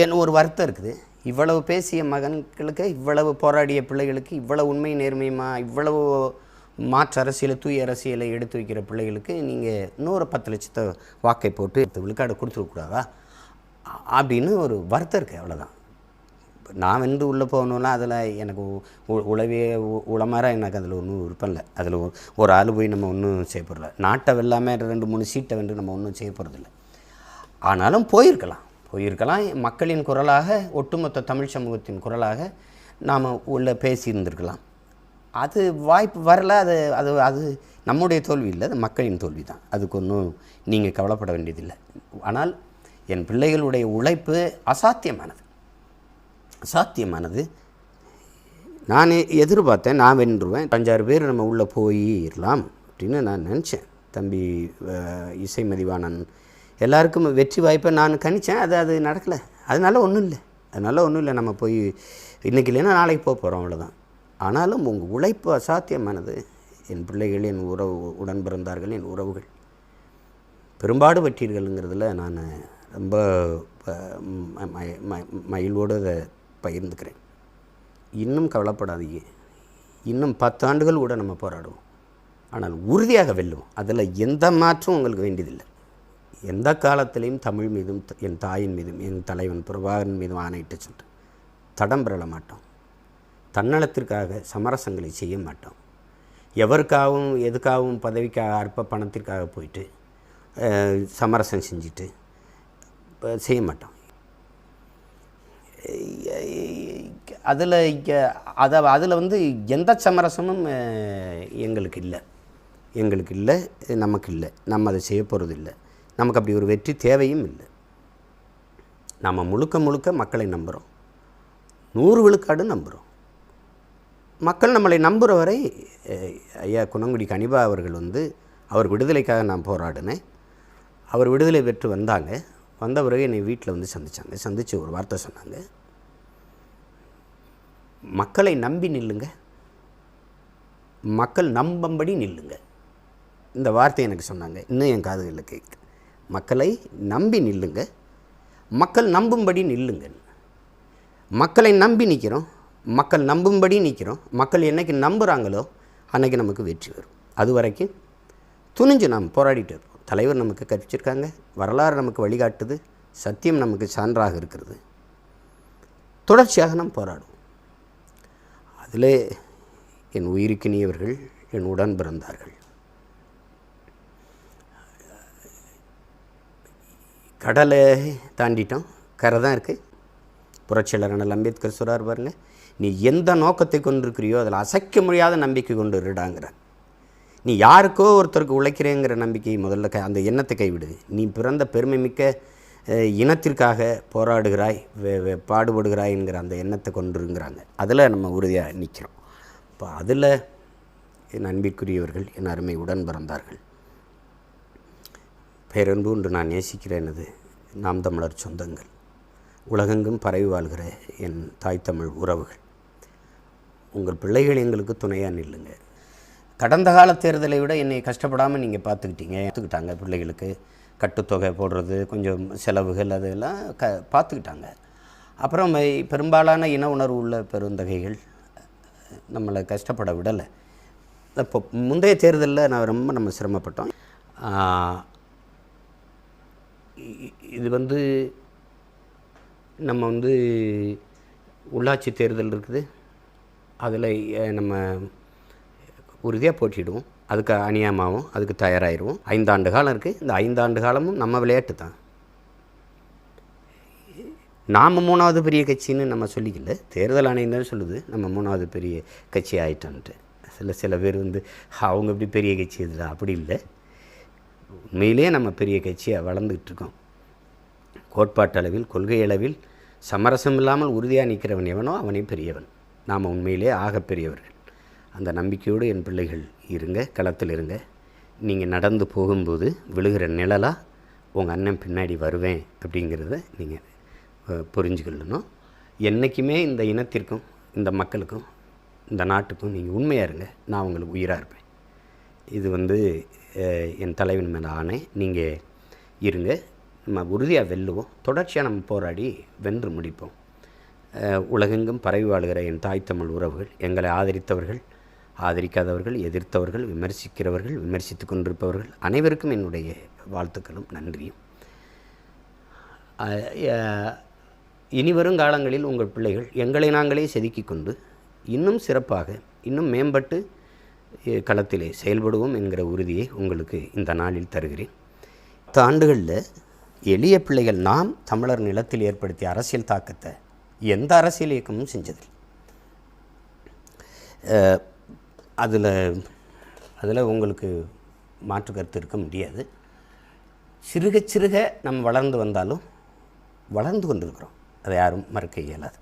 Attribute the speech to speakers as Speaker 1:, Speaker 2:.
Speaker 1: ஏன்னு ஒரு வருத்தம் இருக்குது. இவ்வளவு பேசிய மகன்களுக்கு, இவ்வளவு போராடிய பிள்ளைகளுக்கு, இவ்வளவு உண்மை நேர்மையுமா, இவ்வளவு மாற்று அரசியலை, தூய அரசியலை எடுத்து வைக்கிற பிள்ளைகளுக்கு நீங்கள் இன்னொரு 10 லட்சத்தை வாக்கை போட்டு விழுக்காடு கொடுத்துருக்கூடாதா அப்படின்னு ஒரு வருத்தம் இருக்குது. அவ்வளோதான். நான் வந்து உள்ளே போகணுன்னா அதில் எனக்கு உளவே உளமாற எனக்கு அதில் ஒன்றும் விருப்பம் இல்லை. அதில் ஒரு ஆள் போய் நம்ம ஒன்றும் செய்ய போகிறதில்ல. நாட்டை வெல்லாமல் 2-3 சீட்டை வந்து நம்ம ஒன்றும் செய்ய போகிறதில்ல. ஆனாலும் போயிருக்கலாம். மக்களின் குரலாக, ஒட்டுமொத்த தமிழ் சமூகத்தின் குரலாக நாம் உள்ள பேசியிருந்திருக்கலாம். அது வாய்ப்பு வரல. அது நம்முடைய தோல்வி இல்லை, அது மக்களின் தோல்வி தான். அதுக்கு ஒன்றும் நீங்கள் கவலைப்பட வேண்டியதில்லை. ஆனால் என் பிள்ளைகளுடைய உழைப்பு அசாத்தியமானது. நான் எதிர்பார்த்தேன் நான் வென்றுவேன், 5-6 பேர் நம்ம உள்ளே போயிடலாம் அப்படின்னு நான் நினச்சேன். தம்பி இசை மதிவாணன் எல்லாருக்கும் வெற்றி வாய்ப்பை நான் கணித்தேன். அது நடக்கலை. அதனால ஒன்றும் இல்லை. நம்ம போய் இன்றைக்கி இல்லைன்னா நாளைக்கு போகிறோம், அவ்வளோதான். ஆனாலும் உங்கள் உழைப்பு அசாத்தியமானது. என் பிள்ளைகள், என் உடன் பிறந்தார்கள், என் உறவுகள் பெரும்பாடு பற்றீர்கள்ங்கிறதுல நான் ரொம்ப மகிழ்வோடு அதை பகிர்ந்துக்கிறேன். இன்னும் கவலைப்படாதீங்க. இன்னும் 10 ஆண்டுகள் கூட நம்ம போராடுவோம். ஆனால் உறுதியாக வெல்லுவோம். அதில் எந்த மாற்றம் உங்களுக்கு வேண்டியதில்லை. எந்த காலத்திலையும் தமிழ் மீதும், என் தாயின் மீதும், என் தலைவன் பிரபாகரன் மீதும் ஆணையிட்டு சொல்கிறேன், தடம் பெறல மாட்டோம். தன்னலத்திற்காக சமரசங்களை செய்ய மாட்டோம். எவருக்காகவும் எதுக்காகவும் பதவிக்காக, அற்ப பணத்திற்காக போயிட்டு சமரசம் செஞ்சுட்டு செய்ய மாட்டோம். அதில் வந்து எந்த சமரசமும் எங்களுக்கு இல்லை, நமக்கு இல்லை. நம்ம அதை செய்ய போகிறது இல்லை. நமக்கு அப்படி ஒரு வெற்றி தேவையும் இல்லை. நம்ம முழுக்க மக்களை நம்புகிறோம். 100 விழுக்காடு நம்புகிறோம். மக்கள் நம்மளை நம்புகிற வரை ஐயா குணங்குடி கனிபா அவர்கள் வந்து அவர் விடுதலைக்காக நான் போராடினேன். அவர் விடுதலை பெற்று வந்த பிறகு என்னை வீட்டில் வந்து சந்தித்து ஒரு வார்த்தை சொன்னாங்க, மக்களை நம்பி நில்லுங்க, மக்கள் நம்பும்படி நில்லுங்க. இந்த வார்த்தை எனக்கு சொன்னாங்க. இன்னும் என் காதுகளில் கேட்கு. மக்களை நம்பி நில்லுங்க, மக்கள் நம்பும்படி நில்லுங்க. மக்களை நம்பி நிற்கிறோம், மக்கள் நம்பும்படி நிற்கிறோம். மக்கள் என்றைக்கு நம்புகிறாங்களோ அன்றைக்கி நமக்கு வெற்றி வரும். அது வரைக்கும் துணிஞ்சு நாம் போராடிட்டு இருப்போம். தலைவர் நமக்கு கற்பிச்சிருக்காங்க, வரலாறு நமக்கு வழிகாட்டுது, சத்தியம் நமக்கு சான்றாக இருக்கிறது. தொடர்ச்சியாக நாம் போராடுவோம். அதில் என் உயிருக்கினியவர்கள், என் உடன் பிறந்தார்கள். கடலை தாண்டிட்டோம், கரை தான் இருக்குது. புரட்சியாளர் அண்ணல் அம்பேத்கர் சொல்கிறார் பாருங்க, நீ எந்த நோக்கத்தை கொண்டிருக்கிறியோ அதில் அசைக்க முடியாத நம்பிக்கை கொண்டு இருடாங்கிற. நீ யாருக்கோ ஒருத்தருக்கு உழைக்கிறேங்கிற நம்பிக்கையை முதல்ல அந்த எண்ணத்தை கைவிடு. நீ பிறந்த பெருமை மிக்க இனத்திற்காக போராடுகிறாய், பாடுபடுகிறாய்ங்கிற அந்த எண்ணத்தை கொண்டுருங்கிறாங்க. அதில் நம்ம உறுதியாக நிற்கிறோம். இப்போ அதில் என் அன்பிற்குரியவர்கள், என் அருமை உடன் பிறந்தார்கள், பேரன்பு என்று நான் நேசிக்கிறேனது நாம் தமிழர் சொந்தங்கள், உலகெங்கும் பரவி வாழ்கிற என் தாய் தமிழ் உறவுகள், உங்கள் பிள்ளைகள் எங்களுக்கு துணையாக நில்லுங்க. கடந்த கால தேர்தலை விட என்னை கஷ்டப்படாமல் நீங்கள் பார்த்துக்கிட்டாங்க. பிள்ளைகளுக்கு கட்டுத்தொகை போடுறது, கொஞ்சம் செலவுகள் அதெல்லாம் பார்த்துக்கிட்டாங்க. அப்புறம் பெரும்பாலான இன உணர்வு உள்ள பெருந்தகைகள் நம்மளை கஷ்டப்பட விடலை. இப்போ முந்தைய தேர்தலில் நம்ம சிரமப்பட்டோம். இது வந்து நம்ம வந்து உள்ளாட்சி தேர்தல் இருக்குது, அதில் நம்ம உறுதியாக போட்டிடுவோம். அதுக்கு அணியாமாவும் அதுக்கு தயாராகிடுவோம். 5 ஆண்டு காலம் இருக்குது. இந்த 5 ஆண்டு காலமும் நம்ம விளையாட்டு தான். நாம் 3வது பெரிய கட்சின்னு நம்ம சொல்லிக்கல, தேர்தல் ஆணையம் தான் சொல்லுது நம்ம 3வது பெரிய கட்சி ஆகிட்டோன்ட்டு. சில பேர் வந்து அவங்க இப்படி பெரிய கட்சி இதுதான், அப்படி இல்லை. உண்மையிலே நம்ம பெரிய கட்சியாக வளர்ந்துக்கிட்டு இருக்கோம். கோட்பாட்டளவில், கொள்கை அளவில் சமரசம் இல்லாமல் உறுதியாக நிற்கிறவன் எவனோ அவனே பெரியவன். நாம் உண்மையிலே ஆக பெரியவர்கள். அந்த நம்பிக்கையோடு என் பிள்ளைகள் இருங்க, களத்தில் இருங்க. நீங்கள் நடந்து போகும்போது விழுகிற நிழலாக உங்கள் அண்ணன் பின்னாடி வருவேன் அப்படிங்கிறத நீங்கள் புரிஞ்சுக்கொள்ளணும். என்றைக்குமே இந்த இனத்திற்கும், இந்த மக்களுக்கும், இந்த நாட்டுக்கும் நீங்கள் உண்மையாக இருங்க. நான் உங்களுக்கு உயிராக இருப்பேன். இது வந்து என் தலைவன் மேலே ஆணை. நீங்கள் இருங்க. நம்ம உறுதியாக வெல்லுவோம். தொடர்ச்சியாக நம்ம போராடி வென்று முடிப்போம். உலகெங்கும் பரவி வாழ்கிற என் தாய் தமிழ் உறவுகள், எங்களை ஆதரித்தவர்கள், ஆதரிக்காதவர்கள், எதிர்த்தவர்கள், விமர்சிக்கிறவர்கள், விமர்சித்து கொண்டிருப்பவர்கள் அனைவருக்கும் என்னுடைய வாழ்த்துக்களும் நன்றியும். இனிவரும் காலங்களில் உங்கள் பிள்ளைகள் எங்களை நாங்களே செதுக்கி கொண்டு இன்னும் சிறப்பாக, இன்னும் மேம்பட்டு களத்திலே செயல்படுவோம் என்கிற உறுதியை உங்களுக்கு இந்த நாளில் தருகிறேன். 10 ஆண்டுகளில் எளிய பிள்ளைகள் நாம் தமிழர் நிலத்தில் ஏற்படுத்திய அரசியல் தாக்கத்தை எந்த அரசியல் இயக்கமும் செஞ்சதில்லை. அதில் உங்களுக்கு மாற்று கருத்து இருக்க முடியாது. சிறுக சிறுக நம்ம வளர்ந்து வந்தாலும் வளர்ந்து கொண்டிருக்கிறோம். அதை யாரும் மறுக்க இயலாது.